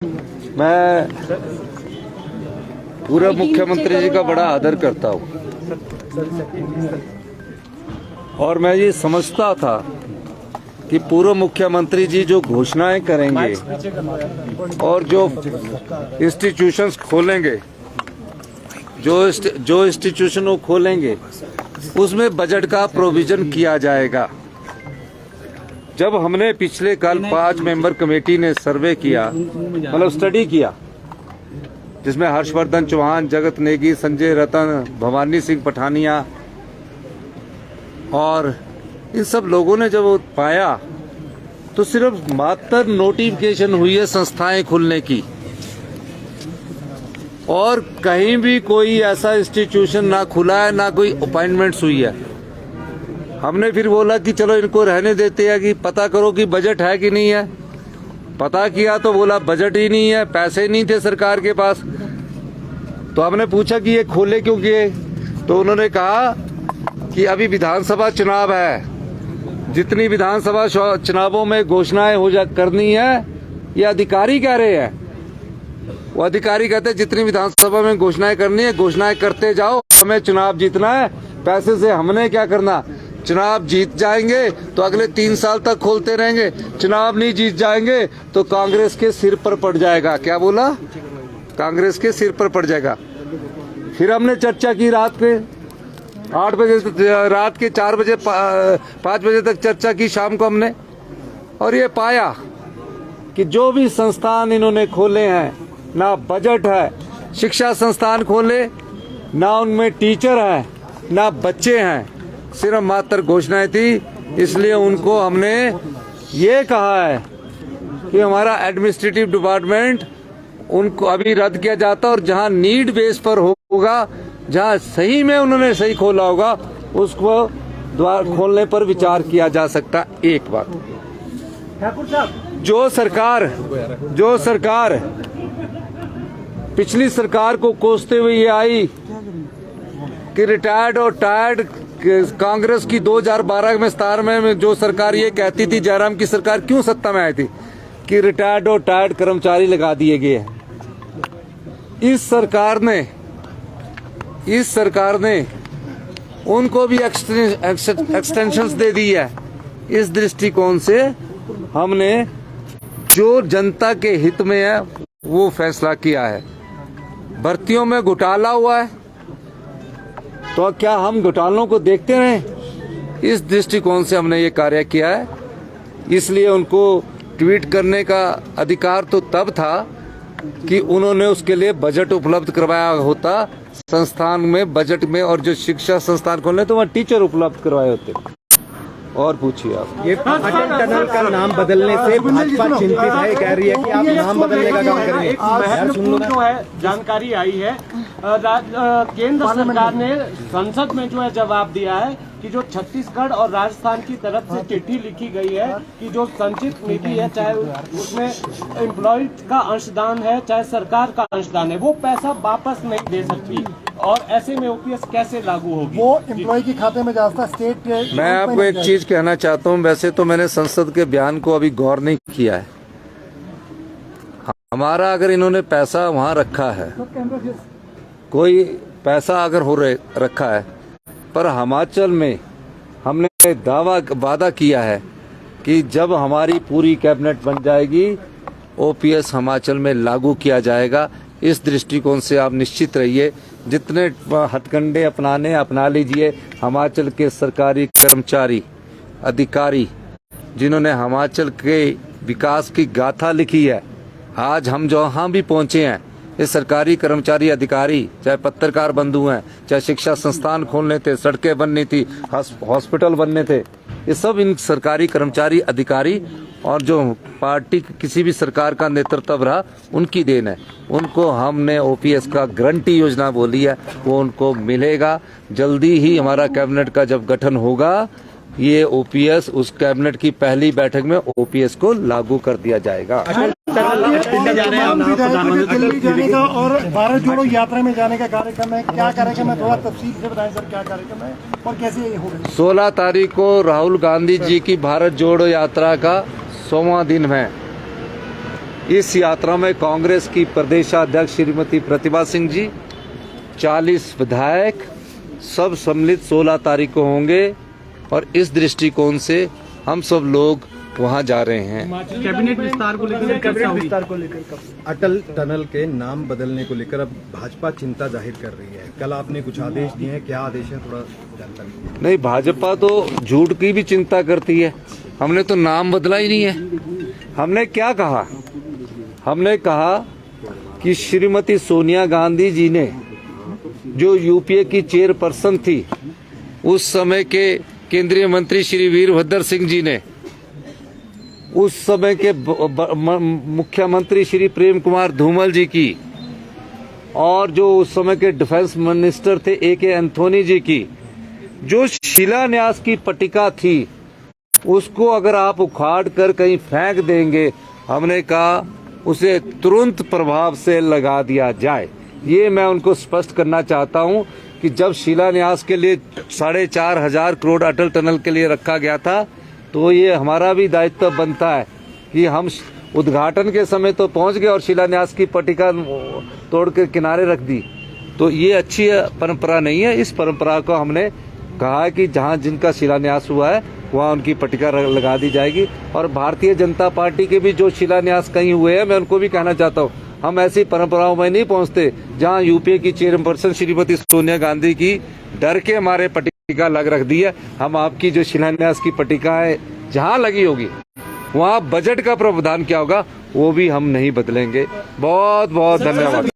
मैं पूर्व मुख्यमंत्री जी का बड़ा आदर करता हूँ और मैं ये समझता था कि पूर्व मुख्यमंत्री जी जो घोषणाएं करेंगे और जो इंस्टीट्यूशंस खोलेंगे, जो इंस्टीट्यूशन वो खोलेंगे उसमें बजट का प्रोविजन किया जाएगा। जब हमने पिछले कल 5 मेंबर कमेटी ने सर्वे किया, मतलब स्टडी किया, जिसमें हर्षवर्धन चौहान, जगत नेगी, संजय रतन, भवानी सिंह पठानिया और इन सब लोगों ने जब पाया तो सिर्फ मात्र नोटिफिकेशन हुई है संस्थाएं खुलने की और कहीं भी कोई ऐसा इंस्टीट्यूशन ना खुला है, ना कोई अपॉइंटमेंट्स हुई है। हमने फिर बोला कि चलो इनको रहने देते हैं कि पता करो कि बजट है कि नहीं है। पता किया तो बोला बजट ही नहीं है, पैसे नहीं थे सरकार के पास। तो हमने पूछा कि ये खोले क्यों किए, तो उन्होंने कहा कि अभी विधानसभा चुनाव है, जितनी विधानसभा चुनावों में घोषणाएं करनी है, ये अधिकारी कह रहे हैं। वो अधिकारी कहते हैं जितनी विधानसभा में घोषणाएं करनी है, घोषणाएं करते जाओ, हमें चुनाव जीतना है, पैसे से हमने क्या करना। चुनाव जीत जाएंगे तो अगले 3 साल तक खोलते रहेंगे, चुनाव नहीं जीत जाएंगे तो कांग्रेस के सिर पर पड़ जाएगा। क्या बोला? कांग्रेस के सिर पर पड़ जाएगा। फिर हमने चर्चा की रात के 8 बजे, रात के 4 बजे 5 बजे तक चर्चा की शाम को हमने, और ये पाया कि जो भी संस्थान इन्होंने खोले हैं, ना बजट है, शिक्षा संस्थान खोले, ना उनमें टीचर है, ना बच्चे हैं, सिर्फ मात्र घोषणाएं थी। इसलिए उनको हमने ये कहा है कि हमारा एडमिनिस्ट्रेटिव डिपार्टमेंट उनको अभी रद्द किया जाता और जहां नीड बेस पर होगा, जहां सही में उन्होंने सही खोला होगा, उसको द्वार खोलने पर विचार किया जा सकता। एक बात, ठाकुर साहब, जो सरकार पिछली सरकार को कोसते हुए ये आई कि रिटायर्ड और टायर्ड, कांग्रेस की 2012 में 17 में जो सरकार ये कहती थी, जयराम की सरकार क्यों सत्ता में आई थी कि रिटायर्ड और टायर्ड कर्मचारी लगा दिए गए हैं। इस सरकार ने उनको भी एक्सटेंशंस दे दी है। इस दृष्टिकोण से हमने जो जनता के हित में है वो फैसला किया है। भर्तियों में घोटाला हुआ है तो क्या हम घोटालों को देखते रहें? इस दृष्टिकोण से हमने ये कार्य किया है। इसलिए उनको ट्वीट करने का अधिकार तो तब था कि उन्होंने उसके लिए बजट उपलब्ध करवाया होता संस्थान में, बजट में, और जो शिक्षा संस्थान खोलने तो वहाँ टीचर उपलब्ध करवाए होते। और पूछिए आप। ये अटल टनल का नाम बदलने से भाजपा चिंतित है, कह रही है कि आप नाम बदलने का काम करेंगे। महत्वपूर्ण जो है जानकारी आई है, केंद्र सरकार ने संसद में जो है जवाब दिया है कि जो छत्तीसगढ़ और राजस्थान की तरफ से चिट्ठी लिखी गई है कि जो संचित निधि है, चाहे उसमें एम्प्लॉय का अंशदान है, चाहे सरकार का अंशदान है, वो पैसा वापस नहीं दे सकती। और ऐसे में ओपीएस कैसे लागू होगी? वो एम्प्लॉय के खाते में जाता स्टेट। मैं आपको एक चीज कहना चाहता हूँ, वैसे तो मैंने संसद के बयान को अभी गौर नहीं किया है। हमारा अगर इन्होंने पैसा वहाँ रखा है, कोई पैसा अगर रखा है, पर हिमाचल में हमने वादा किया है कि जब हमारी पूरी कैबिनेट बन जाएगी ओपीएस हिमाचल में लागू किया जाएगा। इस दृष्टिकोण से आप निश्चित रहिए, जितने हथकंडे अपना लीजिए। हिमाचल के सरकारी कर्मचारी, अधिकारी जिन्होंने हिमाचल के विकास की गाथा लिखी है, आज हम जहाँ भी पहुँचे हैं, ये सरकारी कर्मचारी, अधिकारी, चाहे पत्रकार बंधु हैं, चाहे शिक्षा संस्थान खोलने थे, सड़कें बननी थी, हॉस्पिटल बनने थे, ये सब इन सरकारी कर्मचारी, अधिकारी और जो पार्टी किसी भी सरकार का नेतृत्व रहा, उनकी देन है। उनको हमने ओपीएस का गारंटी योजना बोली है, वो उनको मिलेगा। जल्दी ही हमारा कैबिनेट का जब गठन होगा, ये ओपीएस उस कैबिनेट की पहली बैठक में ओपीएस को लागू कर दिया जाएगा। और भारत जोड़ो यात्रा में जाने का कार्यक्रम है, क्या कार्यक्रम है, थोड़ा तफसील से बताएं सर, क्या कार्यक्रम है और कैसे ये होगा? 16 तारीख को राहुल गांधी जी की भारत जोड़ो यात्रा का 100वां दिन है। इस यात्रा में कांग्रेस की प्रदेशाध्यक्ष श्रीमती प्रतिभा सिंह जी, 40 विधायक, सब सम्मिलित 16 तारीख को होंगे और इस दृष्टिकोण से हम सब लोग वहां जा रहे हैं। कैबिनेट विस्तार को लेकर अटल टनल के नाम बदलने को लेकर अब भाजपा चिंता जाहिर कर रही है। कल आपने कुछ आदेश दिए हैं, क्या आदेश है, थोड़ा जानकारी। नहीं, भाजपा तो झूठ की भी चिंता करती है। हमने तो नाम बदला ही नहीं है। हमने क्या कहा? हमने कहा कि श्रीमती सोनिया गांधी जी ने, जो यूपीए की चेयरपर्सन थी, उस समय के केंद्रीय मंत्री श्री वीरभद्र सिंह जी ने, उस समय के मुख्यमंत्री श्री प्रेम कुमार धूमल जी की, और जो उस समय के डिफेंस मिनिस्टर थे AK एंथोनी जी की, जो शिलान्यास की पट्टिका थी, उसको अगर आप उखाड़ कर कहीं फेंक देंगे, हमने कहा उसे तुरंत प्रभाव से लगा दिया जाए। ये मैं उनको स्पष्ट करना चाहता हूं कि जब शिलान्यास के लिए 4,500 करोड़ अटल टनल के लिए रखा गया था, तो ये हमारा भी दायित्व बनता है कि हम उद्घाटन के समय तो पहुंच गए और शिलान्यास की पट्टिका तोड़ के किनारे रख दी। तो ये अच्छी परंपरा नहीं है। इस परंपरा को हमने कहा कि जहां जिनका शिलान्यास हुआ है वहां उनकी पट्टिका लगा दी जाएगी। और भारतीय जनता पार्टी के भी जो शिलान्यास कहीं हुए हैं, मैं उनको भी कहना चाहता हूँ, हम ऐसी परंपराओं में नहीं पहुंचते जहां यूपीए की चेयरपर्सन श्रीमती सोनिया गांधी की डर के हमारे पट्टिका लग रख दी है। हम आपकी जो शिलान्यास की पट्टिका है जहां लगी होगी, वहां बजट का प्रावधान क्या होगा वो भी हम नहीं बदलेंगे। बहुत बहुत धन्यवाद।